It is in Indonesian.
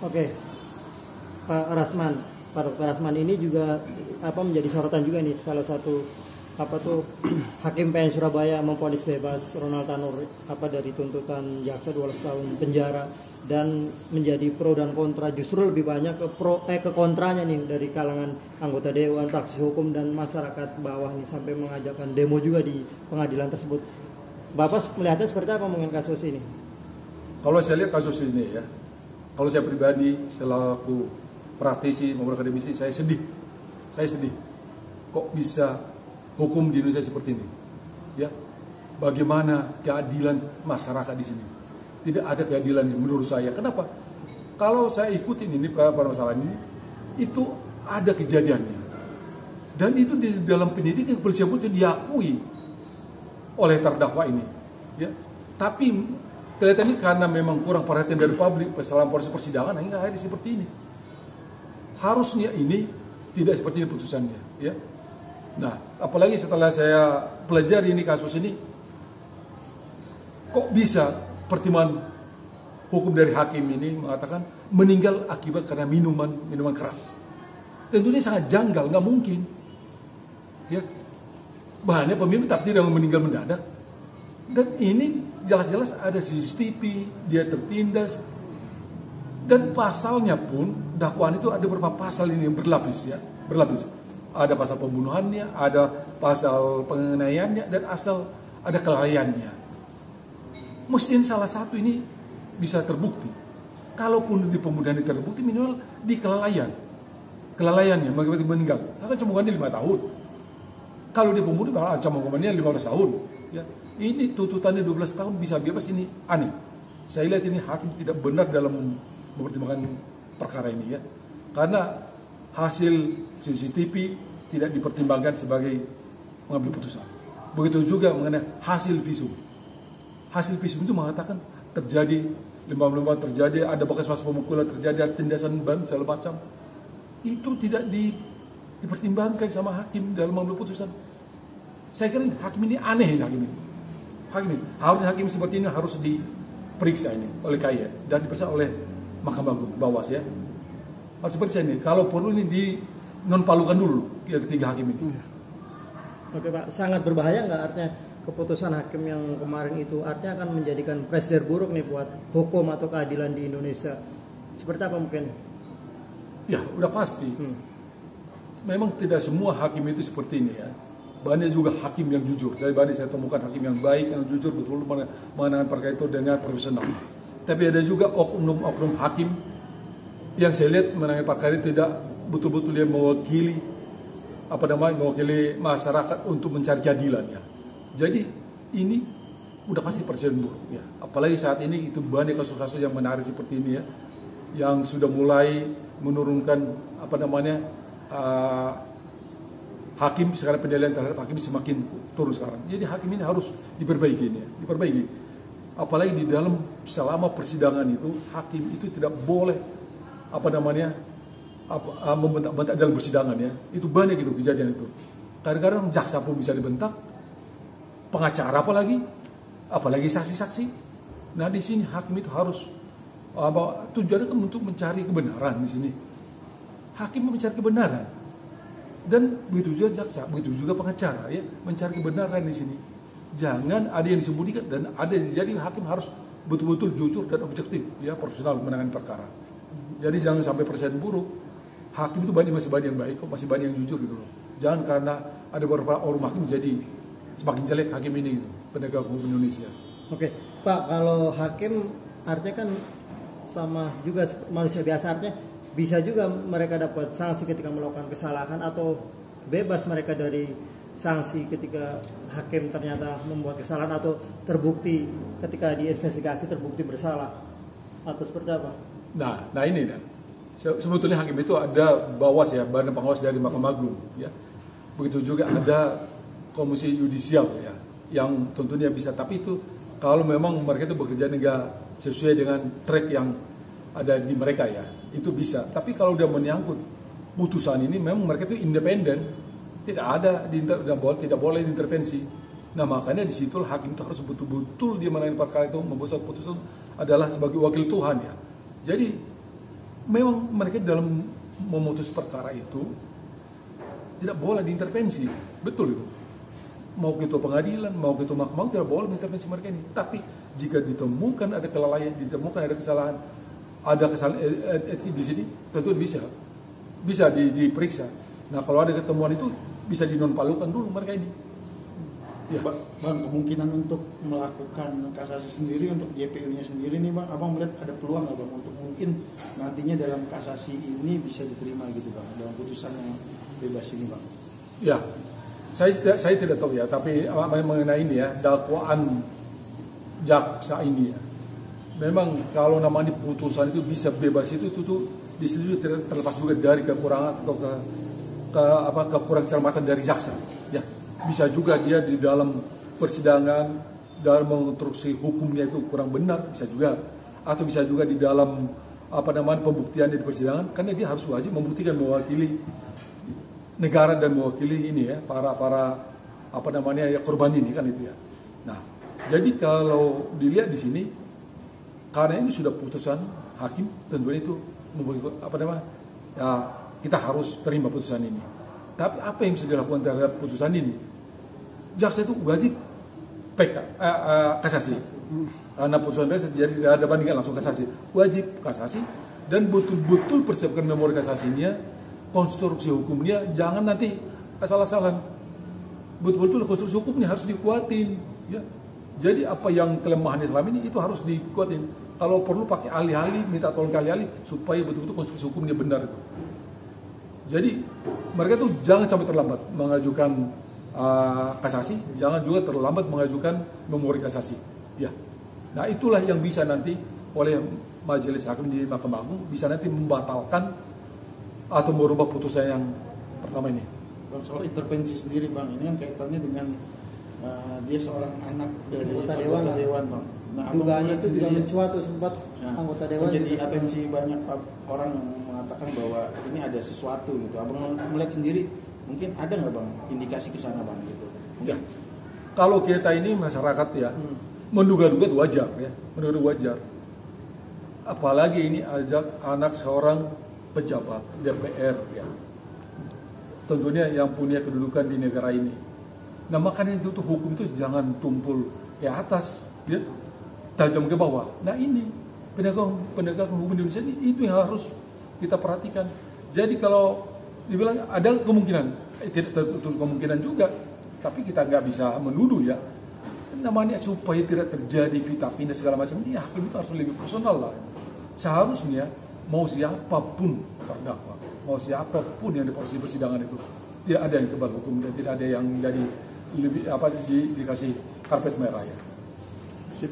Oke, Pak Rasman, Pak Dr. Rasman ini juga menjadi sorotan juga nih, salah satu Hakim PN Surabaya memvonis bebas Ronald Tanur dari tuntutan jaksa 12 tahun penjara, dan menjadi pro dan kontra, justru lebih banyak ke kontranya nih dari kalangan anggota dewan, praksi hukum dan masyarakat bawah nih, sampai mengajakkan demo juga di pengadilan tersebut. Bapak melihatnya seperti apa mengenai kasus ini? Kalau saya lihat kasus ini ya, kalau saya pribadi selaku praktisi maupun akademisi, saya sedih. Kok bisa hukum di Indonesia seperti ini? Ya, bagaimana keadilan masyarakat di sini? Tidak ada keadilan menurut saya. Kenapa? Kalau saya ikutin ini pada masalah ini, itu ada kejadiannya. Dan itu di dalam penyidikan kepolisian itu diakui oleh terdakwa ini. Ya, tapi kelihatannya karena memang kurang perhatian dari publik selama proses persidangan, hingga akhirnya seperti ini. Harusnya ini tidak seperti ini putusannya. Ya. Nah, apalagi setelah saya pelajari ini kasus ini, kok bisa pertimbangan hukum dari hakim ini mengatakan meninggal akibat karena minuman keras. Tentunya sangat janggal, nggak mungkin. Ya, bahannya pemimpin tapi tidak meninggal mendadak. Dan ini jelas-jelas ada CCTV, dia tertindas. Dan pasalnya pun dakwaan itu ada beberapa pasal ini yang berlapis. Ada pasal pembunuhannya, ada pasal penganiayaannya, dan ada kelalaiannya. Mestinya salah satu ini bisa terbukti. Kalaupun di pembunuhan ini terbukti, minimal di kelalaiannya mengakibatkan meninggal. Akan cuma 5 tahun. Kalau dia pembunuh, ancaman hukumannya 15 tahun. Ya. Ini tuntutannya 12 tahun bisa bebas, ini aneh. Saya lihat ini hakim tidak benar dalam mempertimbangkan perkara ini ya. Karena hasil CCTV tidak dipertimbangkan sebagai mengambil putusan. Begitu juga mengenai hasil visum. Hasil visum itu mengatakan terjadi limbah-limbah, terjadi ada bekas pemukulan, terjadi ada tindasan ban segala macam. Itu tidak dipertimbangkan sama hakim dalam mengambil putusan. Saya kira hakim ini aneh, harusnya hakim seperti ini harus diperiksa ini oleh KAI dan diperiksa oleh Mahkamah Agung, Bawas ya. Harus seperti ini. Kalau perlu ini di non-palukan dulu ketiga hakim itu. Oke Pak, sangat berbahaya nggak artinya keputusan hakim yang kemarin itu artinya akan menjadikan presiden buruk nih buat hukum atau keadilan di Indonesia? Seperti apa mungkin? Ya, udah pasti. Memang tidak semua hakim itu seperti ini ya. Banyak juga hakim yang jujur. Dari banyak saya temukan hakim yang baik, yang jujur, betul mengenai perkara itu dengan profesional. Tapi ada juga oknum-oknum hakim yang saya lihat menangani perkara itu tidak betul-betul dia mewakili masyarakat untuk mencari keadilannya. Jadi ini udah pasti presiden buruk ya. Apalagi saat ini itu banyak kasus-kasus yang menarik seperti ini ya, yang sudah mulai menurunkan hakim, sekarang penilaian terhadap hakim semakin turun sekarang. Jadi hakim ini harus diperbaiki. Apalagi di dalam selama persidangan itu hakim itu tidak boleh membentak-bentak dalam persidangan ya. Itu banyak itu kejadian itu. Kadang-kadang jaksa pun bisa dibentak, pengacara apalagi saksi-saksi. Nah di sini hakim itu harus tujuannya kan untuk mencari kebenaran di sini. Hakim mencari kebenaran. Dan begitu juga jaksa, begitu juga pengacara ya, mencari kebenaran di sini. Jangan ada yang disembunyikan dan ada yang jadi hakim harus betul-betul jujur dan objektif ya, profesional menangani perkara. Jadi jangan sampai presiden buruk. Hakim itu masih banyak yang baik kok, masih banyak yang jujur gitu loh. Jangan karena ada beberapa orang hakim jadi semakin jelek hakim ini gitu, penegak hukum Indonesia. Oke, Pak, kalau hakim artinya kan sama juga manusia biasa, artinya bisa juga mereka dapat sanksi ketika melakukan kesalahan atau bebas mereka dari sanksi ketika hakim ternyata membuat kesalahan atau terbukti ketika diinvestigasi terbukti bersalah, atau seperti apa? Nah ini sebetulnya hakim itu ada Bawas ya, Badan Pengawas dari Mahkamah Agung ya. Begitu juga ada Komisi Yudisial ya, yang tentunya bisa. Tapi itu kalau memang mereka itu bekerja nggak sesuai dengan track yang ada di mereka ya, itu bisa. Tapi kalau udah menyangkut putusan ini, memang mereka itu independen, tidak boleh diintervensi. Nah makanya di situ hakim itu harus betul-betul dia menangani perkara itu, membuat suatu putusan adalah sebagai wakil Tuhan ya. Jadi memang mereka dalam memutus perkara itu tidak boleh diintervensi, betul itu. Mau ketua pengadilan, mau ketua mahkamah tidak boleh mengintervensi mereka ini. Tapi jika ditemukan ada kelalaian, ditemukan ada kesalahan, etik di sini, tentu bisa diperiksa. Nah kalau ada ketemuan itu bisa dinonpalukan dulu mereka ini. Ya, Bang, kemungkinan untuk melakukan kasasi sendiri untuk JPU-nya sendiri nih Bang, Abang melihat ada peluang nggak Bang untuk mungkin nantinya dalam kasasi ini bisa diterima gitu Bang, dalam putusan yang bebas ini Bang? Ya, saya tidak tahu ya, tapi mengenai ini ya, dakwaan jaksa ini ya. Memang kalau namanya putusan itu bisa bebas itu tuh di situ terlepas juga dari kekurangan atau kekurangan cermatan dari jaksa. Ya, bisa juga dia di dalam persidangan dalam mengonstruksi hukumnya itu kurang benar, bisa juga, atau bisa juga di dalam pembuktiannya di persidangan, karena dia harus wajib membuktikan mewakili negara dan mewakili ini ya para korban ini kan itu ya. Nah, jadi kalau dilihat di sini karena ini sudah putusan hakim, tentunya itu ya kita harus terima putusan ini. Tapi apa yang bisa dilakukan terhadap putusan ini? Jaksa itu wajib kasasi. Karena putusan itu jadi tidak ada bandingan, langsung kasasi. Wajib kasasi dan betul-betul persiapkan memori kasasinya, konstruksi hukumnya, jangan nanti asal-asalan. Betul-betul konstruksi hukumnya harus dikuatin. Ya. Jadi apa yang kelemahannya selama ini itu harus dikuatin. Kalau perlu pakai ahli-ahli, minta tolong ke ahli-ahli supaya betul-betul konstruksi hukumnya benar itu. Jadi mereka tuh jangan sampai terlambat mengajukan kasasi, jangan juga terlambat mengajukan memori kasasi. Ya. Nah itulah yang bisa nanti oleh majelis hakim di Mahkamah Agung bisa nanti membatalkan atau merubah putusan yang pertama ini. Bang, soal intervensi sendiri Bang, ini kan kaitannya dengan dia seorang anak dari anggota dewan Bang. Nah, dugaannya itu juga mencuat tuh sempat anggota dewan. Jadi atensi banyak orang yang mengatakan bahwa ini ada sesuatu gitu. Abang melihat sendiri, mungkin ada nggak Bang indikasi ke sana Bang gitu? Mungkin. Kalau kita ini masyarakat ya menduga-duga itu wajar ya, menduga-duga wajar. Apalagi ini ajak anak seorang pejabat DPR ya. Tentunya yang punya kedudukan di negara ini. Nah makanya itu tuh hukum itu jangan tumpul ke atas, ya, tajam ke bawah. Nah ini penegakan hukum di Indonesia ini itu yang harus kita perhatikan. Jadi kalau dibilang ada kemungkinan, tidak tertutup kemungkinan juga, tapi kita nggak bisa menuduh ya. Namanya supaya tidak terjadi fitnah segala macam ini, hakim itu harus lebih personal lah. Seharusnya mau siapapun terdakwa, mau siapapun yang di proses persidangan itu tidak ada yang kebal hukum dan tidak ada yang jadi lebih dikasih karpet merah ya. Sip.